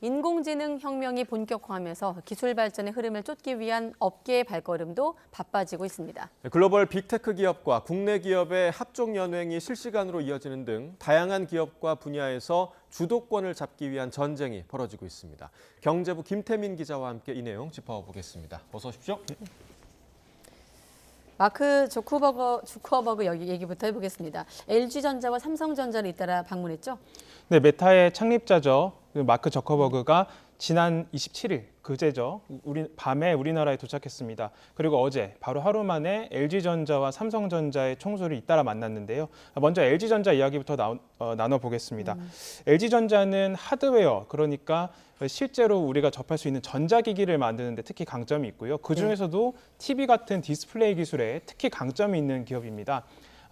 인공지능 혁명이 본격화하면서 기술 발전의 흐름을 쫓기 위한 업계의 발걸음도 바빠지고 있습니다. 글로벌 빅테크 기업과 국내 기업의 합종 연횡이 실시간으로 이어지는 등 다양한 기업과 분야에서 주도권을 잡기 위한 전쟁이 벌어지고 있습니다. 경제부 김태민 기자와 함께 이 내용 짚어보겠습니다. 어서 오십시오. 마크 주커버그 얘기부터 해보겠습니다. LG전자와 삼성전자를 잇따라 방문했죠? 네, 메타의 창립자죠. 마크 저커버그가 지난 27일, 그제죠. 밤에 우리나라에 도착했습니다. 그리고 어제 바로 하루 만에 LG전자와 삼성전자의 총수를 잇따라 만났는데요. 먼저 LG전자 이야기부터 나눠보겠습니다. LG전자는 하드웨어, 그러니까 실제로 우리가 접할 수 있는 전자기기를 만드는 데 특히 강점이 있고요. 그중에서도 TV 같은 디스플레이 기술에 특히 강점이 있는 기업입니다.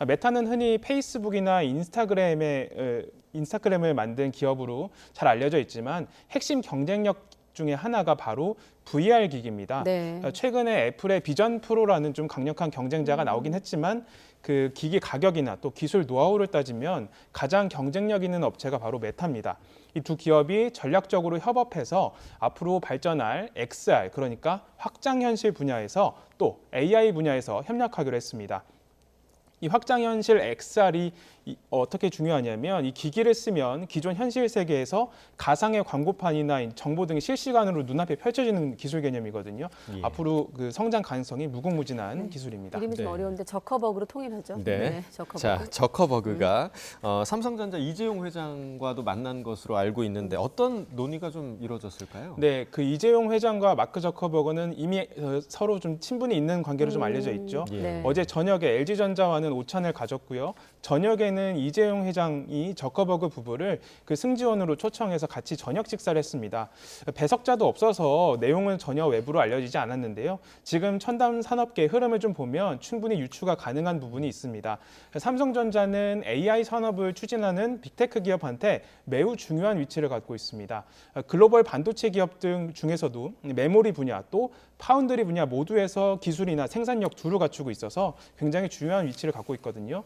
메타는 흔히 페이스북이나 인스타그램을 만든 기업으로 잘 알려져 있지만 핵심 경쟁력 중에 하나가 바로 VR 기기입니다. 네. 최근에 애플의 비전 프로라는 좀 강력한 경쟁자가 나오긴 했지만 그 기기 가격이나 또 기술 노하우를 따지면 가장 경쟁력 있는 업체가 바로 메타입니다. 이 두 기업이 전략적으로 협업해서 앞으로 발전할 XR, 그러니까 확장현실 분야에서 또 AI 분야에서 협력하기로 했습니다. 이 확장현실 XR이 어떻게 중요하냐면 이 기기를 쓰면 기존 현실 세계에서 가상의 광고판이나 정보 등이 실시간으로 눈앞에 펼쳐지는 기술 개념이거든요. 예. 앞으로 그 성장 가능성이 무궁무진한 기술입니다. 이름이 좀 어려운데 저커버그로 통일하죠? 네. 저커버그. 자, 저커버그가 삼성전자 이재용 회장과도 만난 것으로 알고 있는데 어떤 논의가 좀 이루어졌을까요? 네, 그 이재용 회장과 마크 저커버그는 이미 서로 좀 친분이 있는 관계로 좀 알려져 있죠. 예. 네. 어제 저녁에 LG전자와는 오찬을 가졌고요. 저녁에는 이재용 회장이 저커버그 부부를 그 승지원으로 초청해서 같이 저녁 식사를 했습니다. 배석자도 없어서 내용은 전혀 외부로 알려지지 않았는데요. 지금 첨단 산업계의 흐름을 좀 보면 충분히 유추가 가능한 부분이 있습니다. 삼성전자는 AI 산업을 추진하는 빅테크 기업한테 매우 중요한 위치를 갖고 있습니다. 글로벌 반도체 기업 등 중에서도 메모리 분야 또 파운드리 분야 모두에서 기술이나 생산력 둘을 갖추고 있어서 굉장히 중요한 위치를 갖고 있거든요.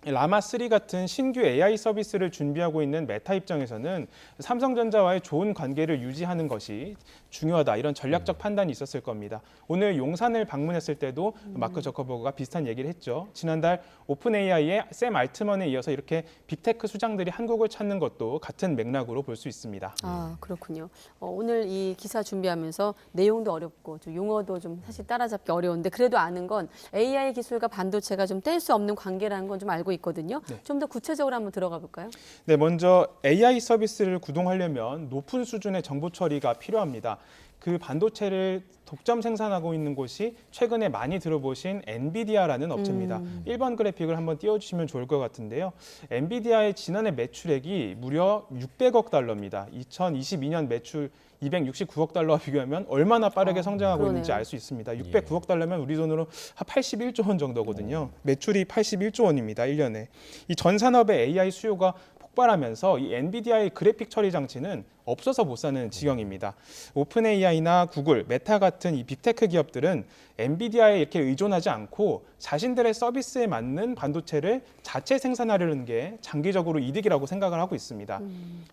라마3 같은 신규 AI 서비스를 준비하고 있는 메타 입장에서는 삼성전자와의 좋은 관계를 유지하는 것이 중요하다, 이런 전략적 판단이 있었을 겁니다. 오늘 용산을 방문했을 때도 마크 저커버그가 비슷한 얘기를 했죠. 지난달 오픈 AI의 샘 알트먼에 이어서 이렇게 빅테크 수장들이 한국을 찾는 것도 같은 맥락으로 볼 수 있습니다. 아, 그렇군요. 오늘 이 기사 준비하면서 내용도 어렵고 좀 용어도 좀 사실 따라잡기 어려운데 그래도 아는 건 AI 기술과 반도체가 좀 뗄 수 없는 관계라는 건 좀 알고 있거든요. 네. 좀 더 구체적으로 한번 들어가 볼까요? 네, 먼저 AI 서비스를 구동하려면 높은 수준의 정보 처리가 필요합니다. 그 반도체를 독점 생산하고 있는 곳이 최근에 많이 들어보신 엔비디아라는 업체입니다. 1번 그래픽을 한번 띄워주시면 좋을 것 같은데요. 엔비디아의 지난해 매출액이 무려 600억 달러입니다. 2022년 매출 269억 달러와 비교하면 얼마나 빠르게 성장하고 그러네요. 있는지 알 수 있습니다. 609억 달러면 우리 돈으로 한 81조 원 정도거든요. 매출이 81조 원입니다. 1년에. 이 전 산업의 AI 수요가 폭발하면서 이 엔비디아의 그래픽 처리 장치는 없어서 못 사는 지경입니다. 오픈 AI나 구글, 메타 같은 이 빅테크 기업들은 엔비디아에 이렇게 의존하지 않고 자신들의 서비스에 맞는 반도체를 자체 생산하려는 게 장기적으로 이득이라고 생각을 하고 있습니다.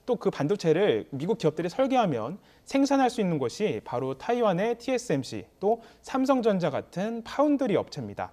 또 그 반도체를 미국 기업들이 설계하면 생산할 수 있는 곳이 바로 타이완의 TSMC, 또 삼성전자 같은 파운드리 업체입니다.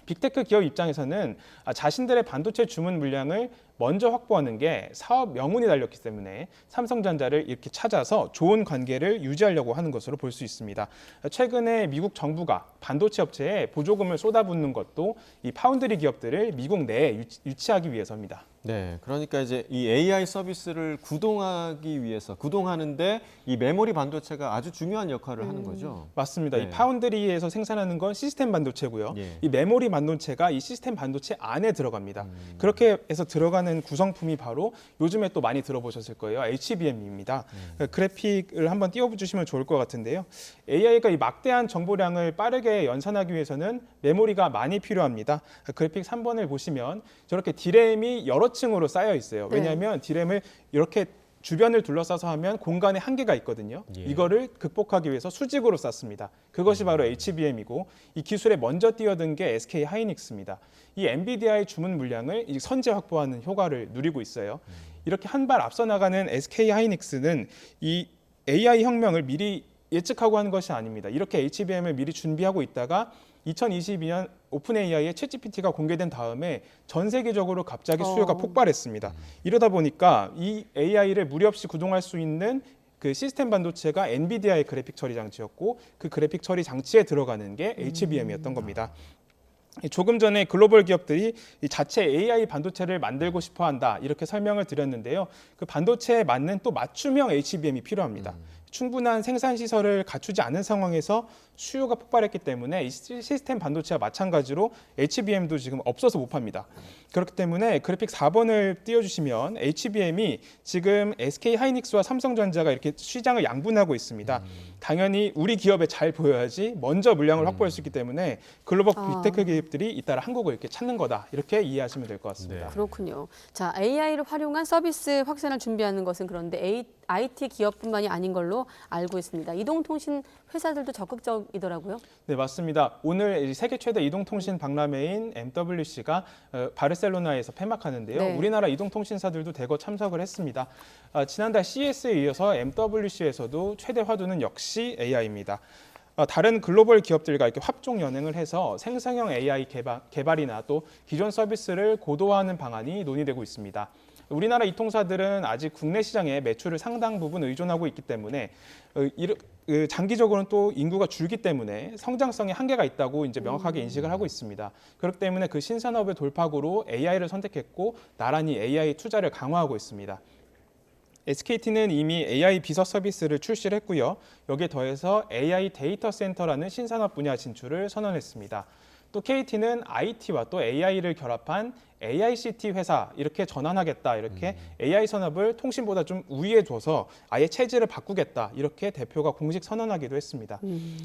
빅테크 기업 입장에서는 자신들의 반도체 주문 물량을 먼저 확보하는 게 사업 명운이 달렸기 때문에 삼성전자를 이렇게 찾아서 좋은 관계를 유지하려고 하는 것으로 볼 수 있습니다. 최근에 미국 정부가 반도체 업체에 보조금을 쏟아붓는 것도 이 파운드리 기업들을 미국 내에 유치하기 위해서입니다. 네, 그러니까 이제 이 AI 서비스를 구동하는데 이 메모리 반도체가 아주 중요한 역할을 하는 거죠. 맞습니다. 네. 이 파운드리에서 생산하는 건 시스템 반도체고요. 예. 이 메모리 반도체가 이 시스템 반도체 안에 들어갑니다. 그렇게 해서 들어가는 구성품이 바로 요즘에 또 많이 들어보셨을 거예요. HBM입니다. 그래픽을 한번 띄워주시면 좋을 것 같은데요. AI가 이 막대한 정보량을 빠르게 연산하기 위해서는 메모리가 많이 필요합니다. 그래픽 3번을 보시면 저렇게 디램이 여러 층으로 쌓여 있어요. 네. 왜냐하면 디램을 이렇게 주변을 둘러싸서 하면 공간에 한계가 있거든요. 예. 이거를 극복하기 위해서 수직으로 쌌습니다. 그것이 바로 HBM이고 이 기술에 먼저 뛰어든 게 SK 하이닉스입니다. 이 엔비디아의 주문 물량을 선제 확보하는 효과를 누리고 있어요. 이렇게 한 발 앞서 나가는 SK 하이닉스는 이 AI 혁명을 미리 예측하고 하는 것이 아닙니다. 이렇게 HBM을 미리 준비하고 있다가 2022년 오픈 AI의 챗GPT가 공개된 다음에 전 세계적으로 갑자기 수요가 폭발했습니다. 이러다 보니까 이 AI를 무리 없이 구동할 수 있는 그 시스템 반도체가 엔비디아의 그래픽 처리 장치였고 그 그래픽 처리 장치에 들어가는 게 HBM이었던 겁니다. 조금 전에 글로벌 기업들이 이 자체 AI 반도체를 만들고 싶어 한다 이렇게 설명을 드렸는데요. 그 반도체에 맞는 또 맞춤형 HBM이 필요합니다. 충분한 생산 시설을 갖추지 않은 상황에서 수요가 폭발했기 때문에 이 시스템 반도체와 마찬가지로 HBM도 지금 없어서 못 팝니다. 그렇기 때문에 그래픽 4번을 띄워주시면 HBM이 지금 SK 하이닉스와 삼성전자가 이렇게 시장을 양분하고 있습니다. 당연히 우리 기업에 잘 보여야지 먼저 물량을 확보할 수 있기 때문에 글로벌 빅테크 기업들이 잇따라 한국을 이렇게 찾는 거다 이렇게 이해하시면 될 것 같습니다. 그렇군요. 자, AI를 활용한 서비스 확산을 준비하는 것은 그런데 IT 기업뿐만이 아닌 걸로 알고 있습니다. 이동통신 회사들도 적극적이더라고요. 네, 맞습니다. 오늘 세계 최대 이동통신 박람회인 MWC가 바르셀로나에서 폐막하는데요. 네. 우리나라 이동통신사들도 대거 참석을 했습니다. 지난달 CES에 이어서 MWC에서도 최대 화두는 역시 AI입니다. 다른 글로벌 기업들과 이렇게 합종 연행을 해서 생성형 AI 개발이나 또 기존 서비스를 고도화하는 방안이 논의되고 있습니다. 우리나라 이통사들은 아직 국내 시장에 매출을 상당 부분 의존하고 있기 때문에 장기적으로는 또 인구가 줄기 때문에 성장성에 한계가 있다고 이제 명확하게 인식을 하고 있습니다. 그렇기 때문에 그 신산업의 돌파구로 AI를 선택했고 나란히 AI 투자를 강화하고 있습니다. SKT는 이미 AI 비서 서비스를 출시를 했고요. 여기에 더해서 AI 데이터 센터라는 신산업 분야 진출을 선언했습니다. 또 KT는 IT와 또 AI를 결합한 AICT 회사 이렇게 전환하겠다. 이렇게 AI 산업을 통신보다 좀 우위에 둬서 아예 체질을 바꾸겠다. 이렇게 대표가 공식 선언하기도 했습니다.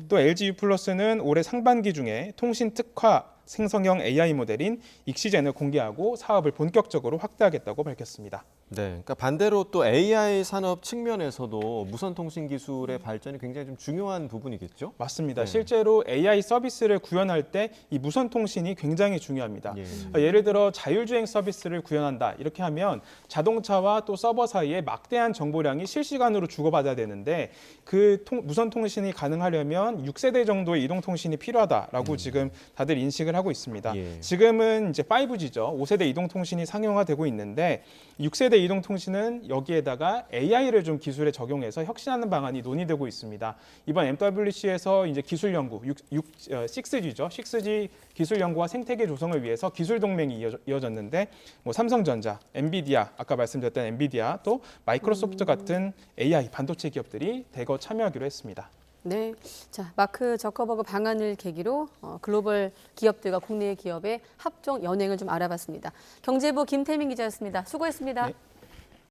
또 LG유플러스는 올해 상반기 중에 통신 특화 생성형 AI 모델인 익시젠을 공개하고 사업을 본격적으로 확대하겠다고 밝혔습니다. 네, 그러니까 반대로 또 AI 산업 측면에서도 무선 통신 기술의 발전이 굉장히 좀 중요한 부분이겠죠? 맞습니다. 네. 실제로 AI 서비스를 구현할 때 이 무선 통신이 굉장히 중요합니다. 예. 예를 들어 자율주행 서비스를 구현한다. 이렇게 하면 자동차와 또 서버 사이에 막대한 정보량이 실시간으로 주고받아야 되는데 그 무선 통신이 가능하려면 6세대 정도의 이동 통신이 필요하다라고 지금 다들 인식을 하고 있습니다. 예. 지금은 이제 5G죠. 5세대 이동 통신이 상용화되고 있는데 6세대 이동 통신은 여기에다가 AI를 좀 기술에 적용해서 혁신하는 방안이 논의되고 있습니다. 이번 MWC에서 이제 기술 연구 6G죠. 6G 기술 연구와 생태계 조성을 위해서 기술 동맹이 이어졌는데 뭐 삼성전자, 엔비디아, 아까 말씀드렸던 엔비디아 또 마이크로소프트 같은 AI 반도체 기업들이 대거 참여하기로 했습니다. 네, 자 마크 저커버그 방안을 계기로 글로벌 기업들과 국내 기업의 합종 연행을 좀 알아봤습니다. 경제부 김태민 기자였습니다. 수고했습니다. 네.